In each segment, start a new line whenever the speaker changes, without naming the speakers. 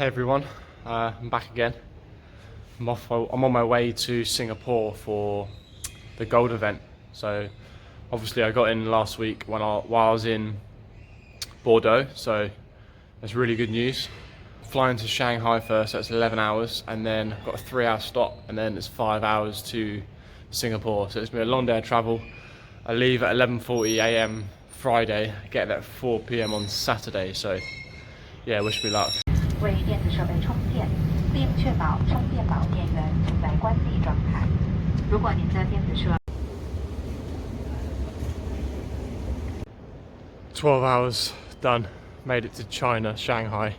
Hey everyone, I'm back again. I'm on my way to Singapore for the gold event. So obviously I got in last week while I was in Bordeaux, so that's really good news. Flying to Shanghai first, that's 11 hours, and then I've got a 3-hour stop, and then it's 5 hours to Singapore. So it's been a long day of travel. I leave at 11:40 AM Friday, get there at 4 PM on Saturday, so yeah, wish me luck.
为电子设备充电，并确保充电宝电源处在关闭状态。如果您的电子设
12 hours done, made it to China, Shanghai.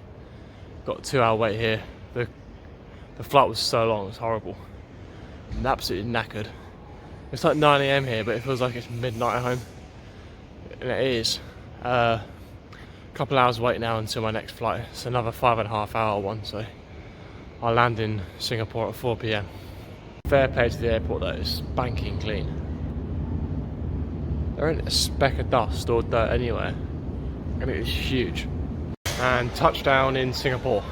Got a 2-hour wait here. The flight was so long, it's horrible. I'm absolutely knackered. It's like 9 AM here, but it feels like it's midnight at home. And it is. Couple hours wait now until my next flight. It's another 5.5 hour one, so I'll land in Singapore at 4 PM. Fair play to the airport though, it's spanking clean. There ain't a speck of dust or dirt anywhere, and it is huge. And touchdown in Singapore.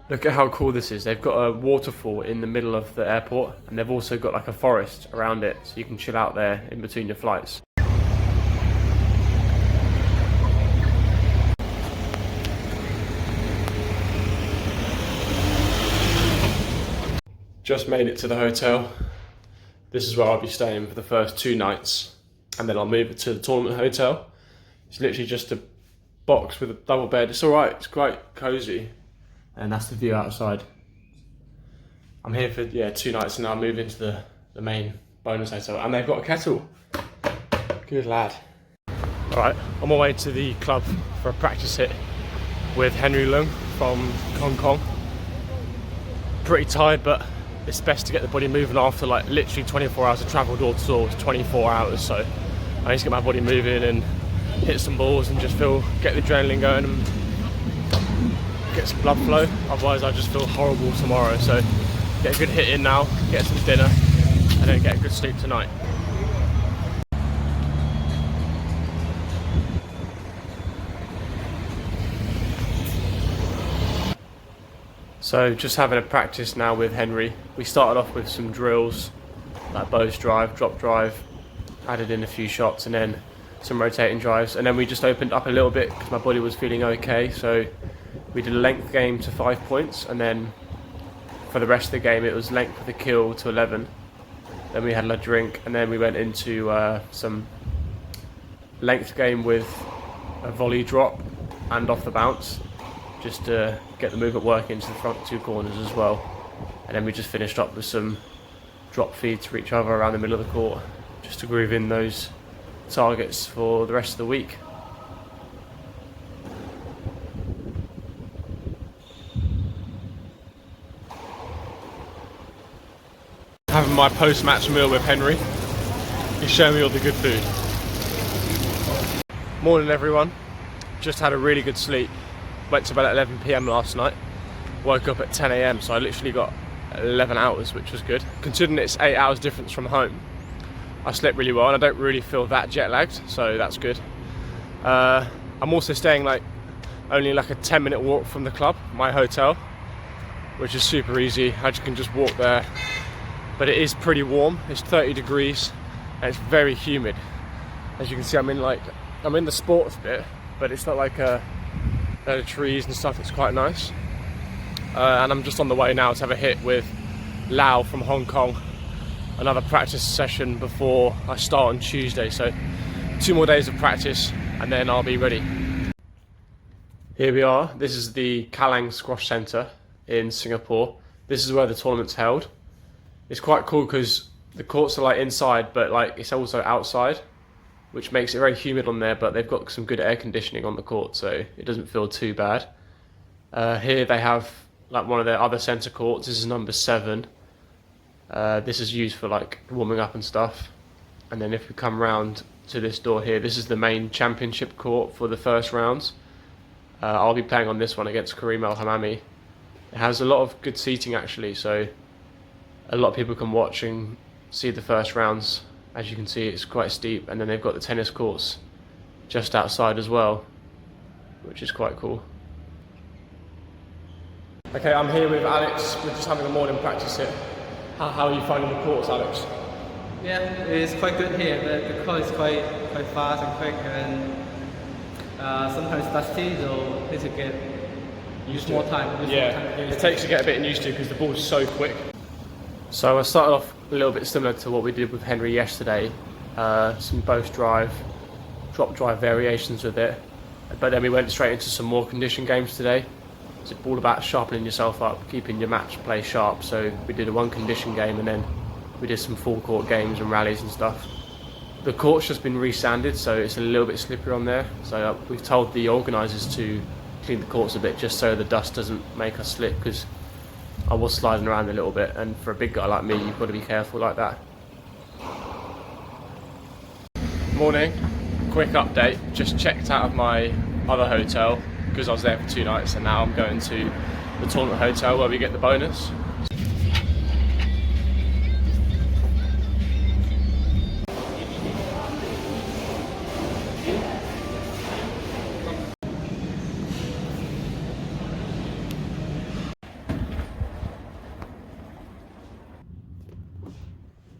Look at how cool this is. They've got a waterfall in the middle of the airport, and they've also got like a forest around it, so you can chill out there in between your flights. Just made it to the hotel. This is where I'll be staying for the first 2 nights, and then I'll move it to the tournament hotel. It's literally just a box with a double bed. It's alright, it's quite cozy, and that's the view outside. I'm here for 2 nights, and I'll move into the main bonus hotel, and they've got a kettle. Good lad. Alright, on my way to the club for a practice hit with Henry Leung from Hong Kong. Pretty tired, but it's best to get the body moving after like literally 24 hours of travel door to door. It's 24 hours, so I need to get my body moving and hit some balls and just get the adrenaline going and get some blood flow. Otherwise I just feel horrible tomorrow, so get a good hit in now, get some dinner, and then get a good sleep tonight. So just having a practice now with Henry. We started off with some drills, like bows drive, drop drive, added in a few shots, and then some rotating drives. And then we just opened up a little bit because my body was feeling okay. So we did a length game to 5 points, and then for the rest of the game it was length with a kill to 11. Then we had a drink, and then we went into some length game with a volley drop and off the bounce, just to get the movement working into the front 2 corners as well. And then we just finished up with some drop feeds to each other around the middle of the court, just to groove in those targets for the rest of the week. Having my post-match meal with Henry. He's showing me all the good food. Morning everyone. Just had a really good sleep. Went to bed at 11 PM last night, woke up at 10 AM, so I literally got 11 hours, which was good. Considering it's 8 hours difference from home, I slept really well, and I don't really feel that jet lagged, so that's good. I'm also staying only like a 10-minute walk from the club, my hotel, which is super easy. I can just walk there, but it is pretty warm. It's 30 degrees, and it's very humid. As you can see, I'm in the sports bit, but it's not like a load of trees and stuff. It's quite nice, and I'm just on the way now to have a hit with Lau from Hong Kong, another practice session before I start on Tuesday. So 2 more days of practice and then I'll be ready. Here we are. This is the Kallang Squash Centre in Singapore. This is where the tournament's held. It's quite cool because the courts are inside, but it's also outside, which makes it very humid on there, but they've got some good air conditioning on the court, so it doesn't feel too bad. Here they have one of their other centre courts. This is number 7. This is used for warming up and stuff. And then if we come round to this door here, this is the main championship court for the first rounds. I'll be playing on this one against Karim El Hamami. It has a lot of good seating actually, so a lot of people can watch and see the first rounds. As you can see, it's quite steep, and then they've got the tennis courts just outside as well. which is quite cool. Okay, I'm here with Alex. We're just having a morning practice here. How are you finding the course, Alex?
Yeah, it's quite good here. The course is quite fast and quick, and sometimes dusty, so need to get more time.
It takes to get a bit used to because the ball's so quick. So I started off a little bit similar to what we did with Henry yesterday. Some both drive, drop drive variations with it, but then we went straight into some more condition games today. It's all about sharpening yourself up, keeping your match play sharp. So we did a one condition game and then we did some full court games and rallies and stuff. The court's just been resanded, so it's a little bit slippery on there. So we've told the organisers to clean the courts a bit just so the dust doesn't make us slip, because I was sliding around a little bit, and for a big guy like me, you've got to be careful like that. Morning, quick update. Just checked out of my other hotel because I was there for 2 nights, and now I'm going to the tournament hotel where we get the bonus.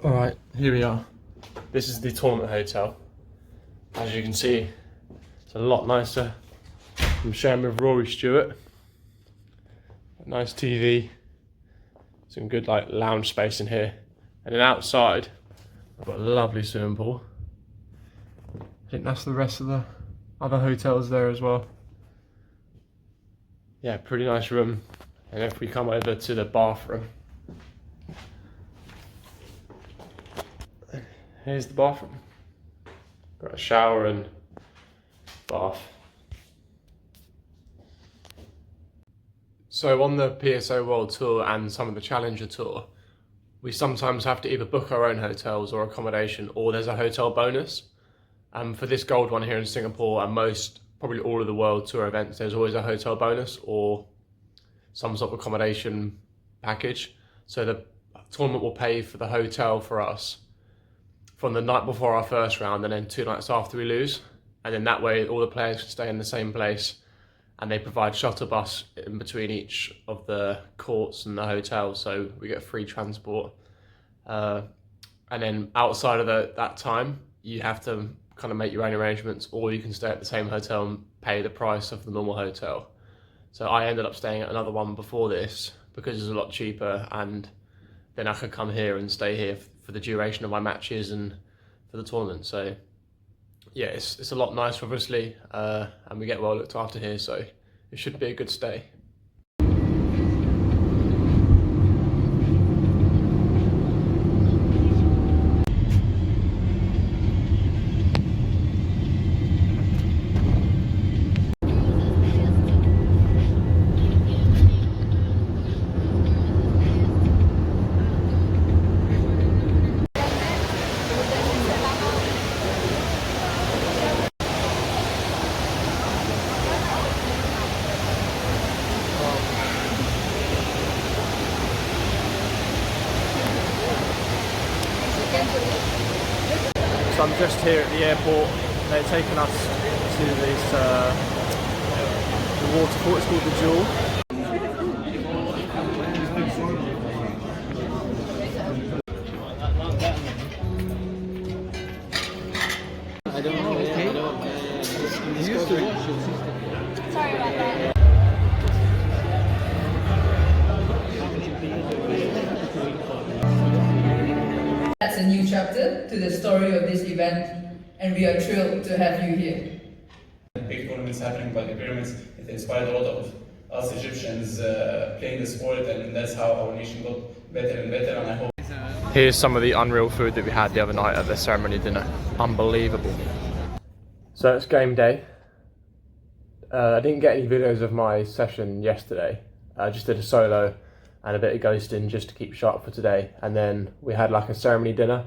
Alright, here we are. This is the tournament hotel. As you can see, it's a lot nicer. I'm sharing with Rory Stewart. Nice TV. Some good lounge space in here. And then outside, I've got a lovely swimming pool. I think that's the rest of the other hotels there as well. Yeah, pretty nice room. And if we come over to the bathroom, here's the bathroom. Got a shower and bath. So on the PSO World Tour and some of the Challenger Tour, we sometimes have to either book our own hotels or accommodation, or there's a hotel bonus. For this gold one here in Singapore and probably all of the World Tour events, there's always a hotel bonus or some sort of accommodation package. So the tournament will pay for the hotel for us from the night before our first round and then 2 nights after we lose. And then that way all the players can stay in the same place, and they provide shuttle bus in between each of the courts and the hotel, so we get free transport. And then outside of that time, you have to kind of make your own arrangements, or you can stay at the same hotel and pay the price of the normal hotel. So I ended up staying at another one before this because it's a lot cheaper, and then I could come here and stay here for the duration of my matches and for the tournament. So yeah, it's a lot nicer obviously, and we get well looked after here, so it should be a good stay. So I'm just here at the airport. They're taking us to this the waterfall. It's called the Jewel.
I don't know. Okay.
Sorry about that.
That's a new chapter to the story of this event, and we are thrilled to have you here.
Big tournaments happening by the pyramids, it inspired a lot of us Egyptians playing the sport, and that's how our nation got better and better, and I hope.
Here's some of the unreal food that we had the other night at the ceremony dinner. Unbelievable. So it's game day. I didn't get any videos of my session yesterday. I just did a solo and a bit of ghosting just to keep sharp for today. And then we had a ceremony dinner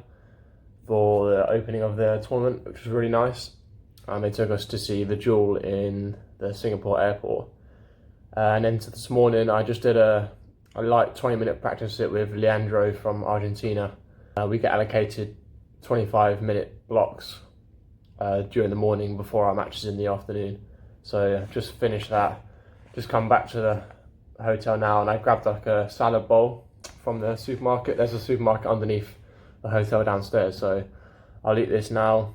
for the opening of the tournament, which was really nice. And they took us to see the Jewel in the Singapore airport. And then this morning I just did a light 20-minute practice sit with Leandro from Argentina. We get allocated 25-minute blocks during the morning before our matches in the afternoon. So I've just finished that, just come back to the hotel now, and I grabbed like a salad bowl from the supermarket. There's a supermarket underneath the hotel downstairs, so I'll eat this now.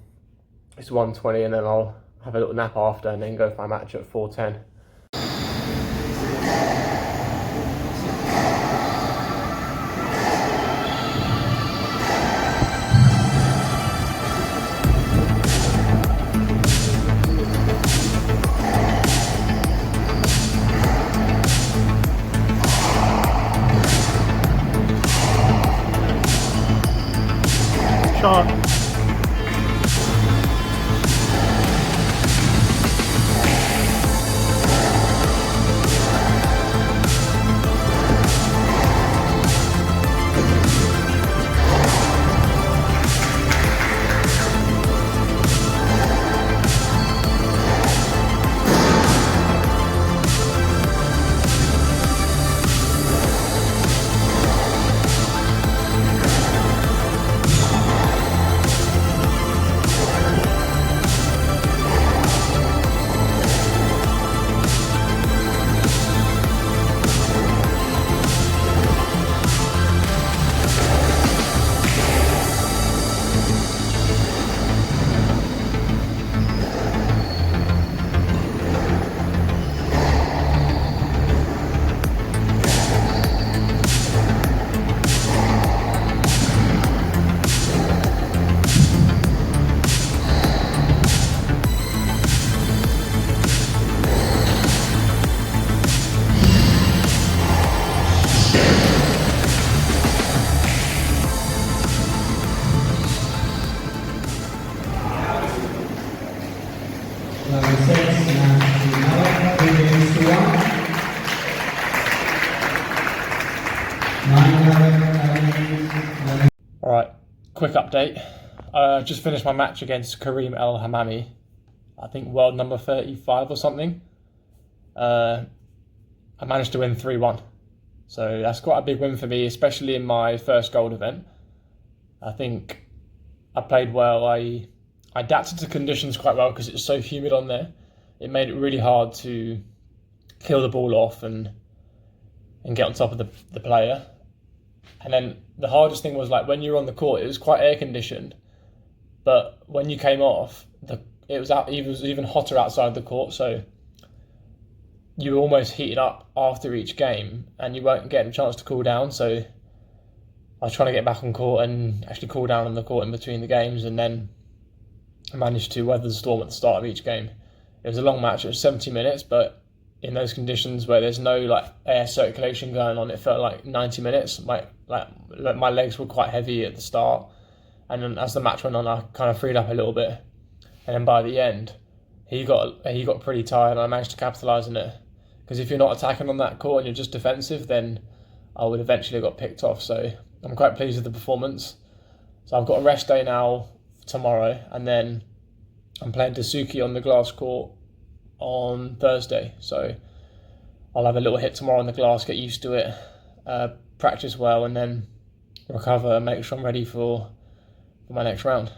It's 1:20, and then I'll have a little nap after and then go for my match at 4:10. Shot. Alright, quick update. Just finished my match against Karim El Hamami. I think world number 35 or something. I managed to win 3-1. So that's quite a big win for me, especially in my first gold event. I think I played well. I adapted to conditions quite well because it's so humid on there. It made it really hard to kill the ball off and get on top of the player. And then the hardest thing was like when you were on the court, it was quite air conditioned, but when you came off, it was even hotter outside the court. So you were almost heated up after each game, and you weren't getting a chance to cool down. So I was trying to get back on court and actually cool down on the court in between the games, and then I managed to weather the storm at the start of each game. It was a long match. It was 70 minutes, but in those conditions where there's no like air circulation going on, it felt like 90 minutes. My legs were quite heavy at the start, and then as the match went on, I kind of freed up a little bit, and then by the end, he got pretty tired, and I managed to capitalise on it. Because if you're not attacking on that court and you're just defensive, then I would eventually got picked off. So I'm quite pleased with the performance. So I've got a rest day now tomorrow, and then I'm playing Dasuki on the glass court on Thursday. So I'll have a little hit tomorrow on the glass, get used to it, practice well, and then recover and make sure I'm ready for my next round.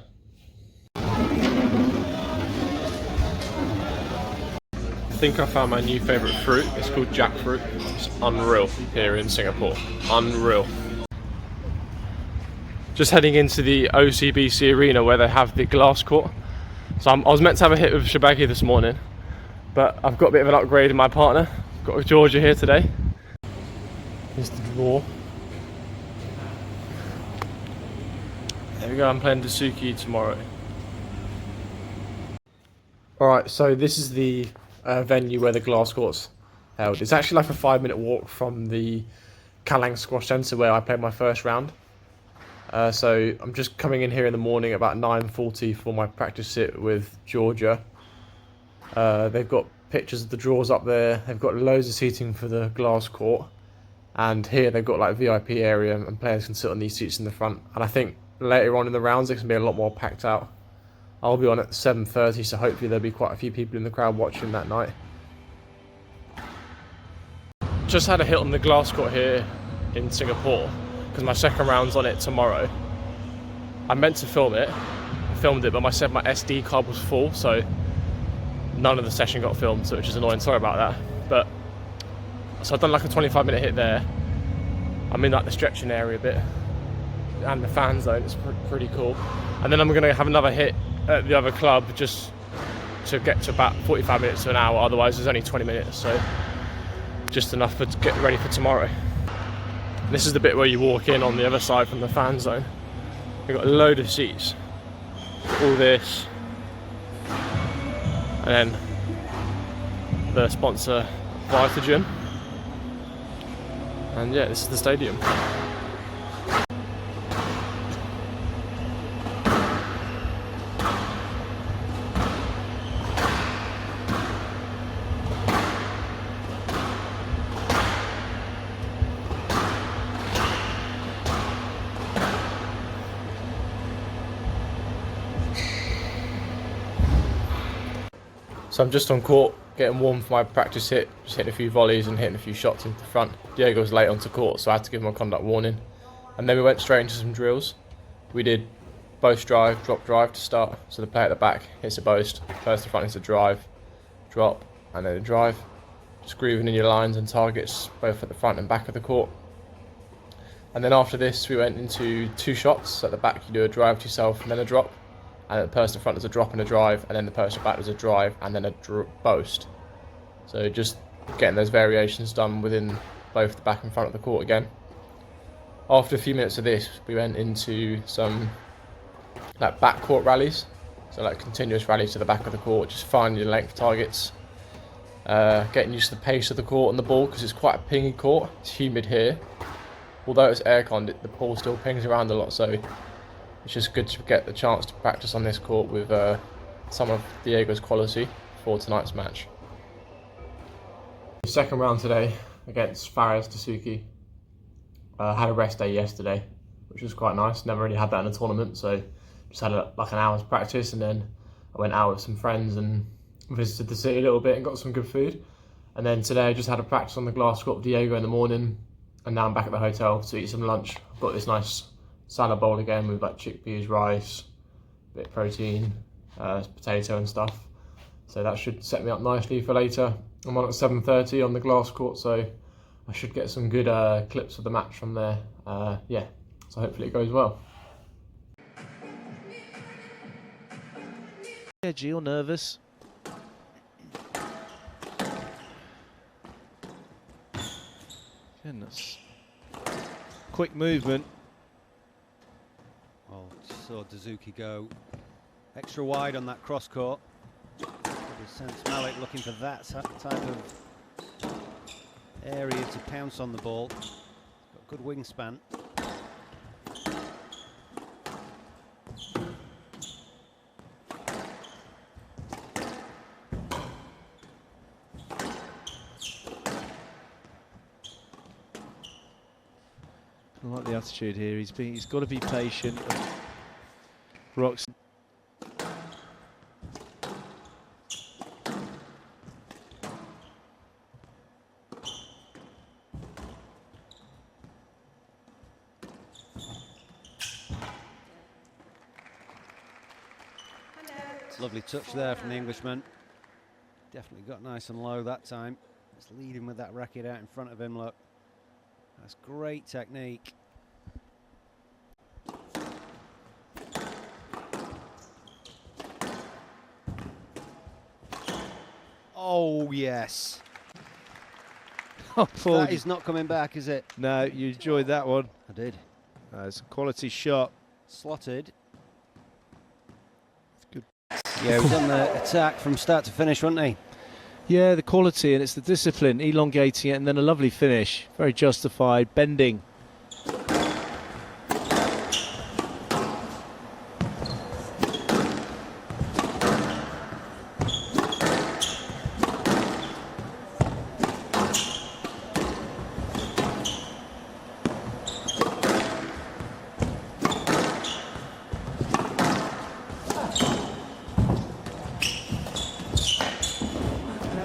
I think I found my new favourite fruit. It's called jackfruit. It's unreal here in Singapore. Unreal. Just heading into the OCBC arena where they have the glass court. So I was meant to have a hit with Shabaghi this morning, but I've got a bit of an upgrade in my partner. I've got Georgia here today. Here's the draw. There we go, I'm playing Dasuki tomorrow. Alright, so this is the venue where the glass court's held. It's actually like a 5-minute walk from the Kallang Squash Centre where I played my first round. So I'm just coming in here in the morning about 9:40 for my practice sit with Georgia. They've got pictures of the draws up there. They've got loads of seating for the glass court. And here they've got like VIP area and players can sit on these seats in the front. And I think later on in the rounds, it's going to be a lot more packed out. I'll be on at 7:30, so hopefully there'll be quite a few people in the crowd watching that night. Just had a hit on the glass court here in Singapore, because my second round's on it tomorrow. I meant to film it, I filmed it, but I said my SD card was full, so none of the session got filmed, so which is annoying. Sorry about that. But so I've done like a 25-minute hit there. I'm in like the stretching area a bit and the fan zone. It's pretty cool. And then I'm going to have another hit at the other club just to get to about 45 minutes to an hour. Otherwise, there's only 20 minutes, so just enough to get ready for tomorrow. This is the bit where you walk in on the other side from the fan zone. We've got a load of seats, all this, and then the sponsor Vitagen. And yeah, this is the stadium. So I'm just on court, getting warm for my practice hit, just hitting a few volleys and hitting a few shots into the front. Diego was late onto court, so I had to give him a conduct warning. And then we went straight into some drills. We did boast drive, drop drive to start. So the player at the back hits a boast, first to front hits a drive, drop, and then a drive. Just grooving in your lines and targets, both at the front and back of the court. And then after this, we went into 2 shots. At the back, you do a drive to yourself and then a drop. And the person in front does a drop and a drive, and then the person back does a drive and then a boast. So just getting those variations done within both the back and front of the court again. After a few minutes of this, we went into some like back court rallies, so like continuous rallies to the back of the court, just finding your length targets, getting used to the pace of the court and the ball because it's quite a pingy court. It's humid here, although it's aircon, the ball still pings around a lot, so it's just good to get the chance to practice on this court with some of Diego's quality for tonight's match. Second round today against Fares Dasuki. Had a rest day yesterday, which was quite nice. Never really had that in a tournament, so just had like an hour's practice, and then I went out with some friends and visited the city a little bit and got some good food. And then today I just had a practice on the glass court with Diego in the morning, and now I'm back at the hotel to eat some lunch. I've got this nice salad bowl again with like chickpeas, rice, a bit of protein, potato and stuff. So that should set me up nicely for later. I'm on at 7:30 on the glass court, so I should get some good clips of the match from there. Yeah, so hopefully it goes well.
Edgy or nervous? Goodness. Quick movement.
Well, saw Dasuki go extra wide on that cross court. Sense Malik looking for that type of area to pounce on the ball. Got good wingspan.
I like the attitude here. He's got to be patient. Rocks.
Lovely touch there from the Englishman. Definitely got nice and low that time. Just leading with that racket out in front of him, look. That's great technique. Oh, yes.
Oh, Paul,
that is not coming back, is it?
No, you enjoyed that one.
I did.
It's a quality shot.
Slotted.
It's good.
Yeah, he was on the attack from start to finish, wasn't he?
Yeah, the quality, and it's the discipline, elongating it, and then a lovely finish. Very justified, bending.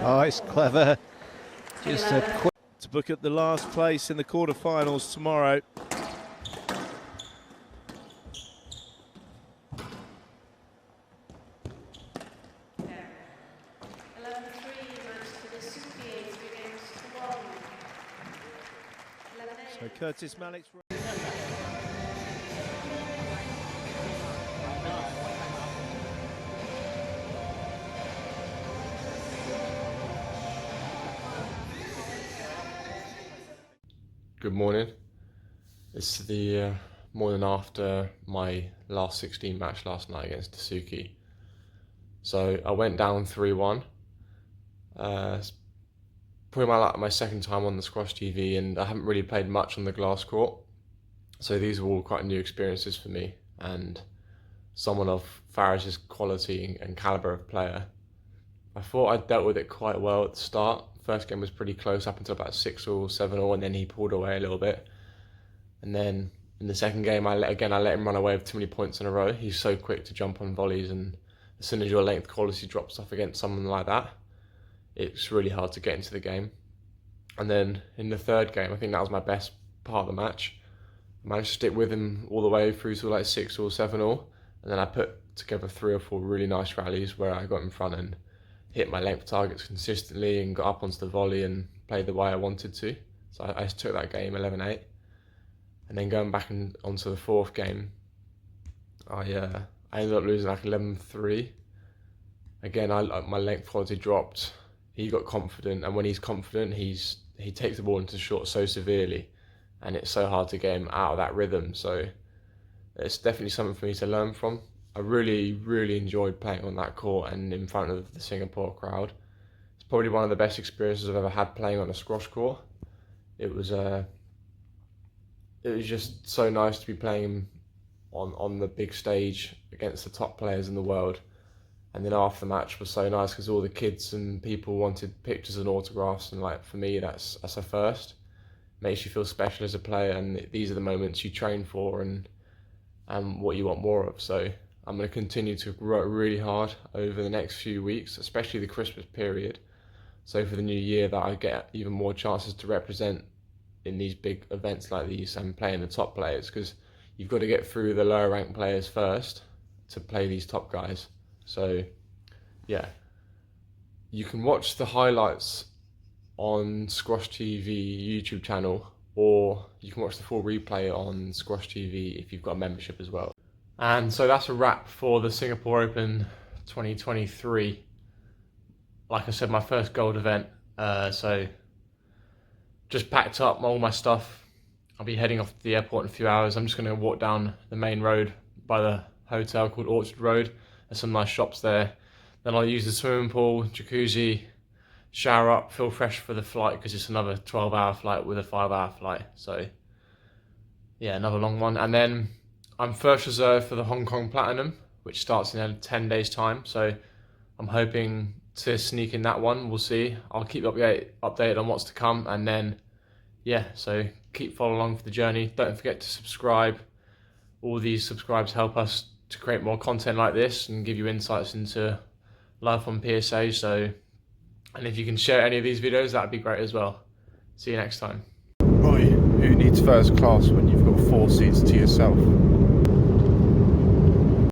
Oh, it's clever. Just a quick
To book at the last place in the quarterfinals tomorrow. Curtis Malik's.
Good morning. It's the morning after my last 16 match last night against Dasuki. So I went down 3-1. It's probably my second time on the squash TV, and I haven't really played much on the glass court. So these are all quite new experiences for me, and someone of Faraj's quality and calibre of player. I thought I dealt with it quite well at the start. First game was pretty close up until about 6-all, 7-all, and then he pulled away a little bit. And then in the second game, I let him run away with too many points in a row. He's so quick to jump on volleys, and as soon as your length quality drops off against someone like that, it's really hard to get into the game. And then in the third game, I think that was my best part of the match. I managed to stick with him all the way through to like 6-all, 7-all, and then I put together 3 or 4 really nice rallies where I got in front and hit my length targets consistently and got up onto the volley and played the way I wanted to. So I took that game 11-8. And then going back onto the fourth game, I ended up losing like 11-3. Again, my length quality dropped. He got confident, and when he's confident, he takes the ball into short so severely, and it's so hard to get him out of that rhythm. So it's definitely something for me to learn from. I really, really enjoyed playing on that court and in front of the Singapore crowd. It's probably one of the best experiences I've ever had playing on a squash court. It was just so nice to be playing on the big stage against the top players in the world. And then after the match was so nice because all the kids and people wanted pictures and autographs, and like for me that's a first. Makes you feel special as a player, and these are the moments you train for and what you want more of. So I'm going to continue to work really hard over the next few weeks, especially the Christmas period. So for the new year that I get even more chances to represent in these big events like these and playing the top players, because you've got to get through the lower ranked players first to play these top guys. So yeah, you can watch the highlights on Squash TV YouTube channel, or you can watch the full replay on Squash TV if you've got a membership as well. And so that's a wrap for the Singapore Open 2023. Like I said, my first gold event. So just packed up all my stuff. I'll be heading off to the airport in a few hours. I'm just going to walk down the main road by the hotel called Orchard Road. There's some nice shops there. Then I'll use the swimming pool, jacuzzi, shower up, feel fresh for the flight because it's another 12-hour flight with a 5-hour flight. So yeah, another long one. And then I'm first reserve for the Hong Kong Platinum, which starts in 10 days time. So I'm hoping to sneak in that one. We'll see. I'll keep updated on what's to come. And then, yeah, so keep following along for the journey. Don't forget to subscribe. All these subscribes help us to create more content like this and give you insights into life on PSA. So, and if you can share any of these videos, that'd be great as well. See you next time.
Right, who needs first class when you've got 4 seats to yourself?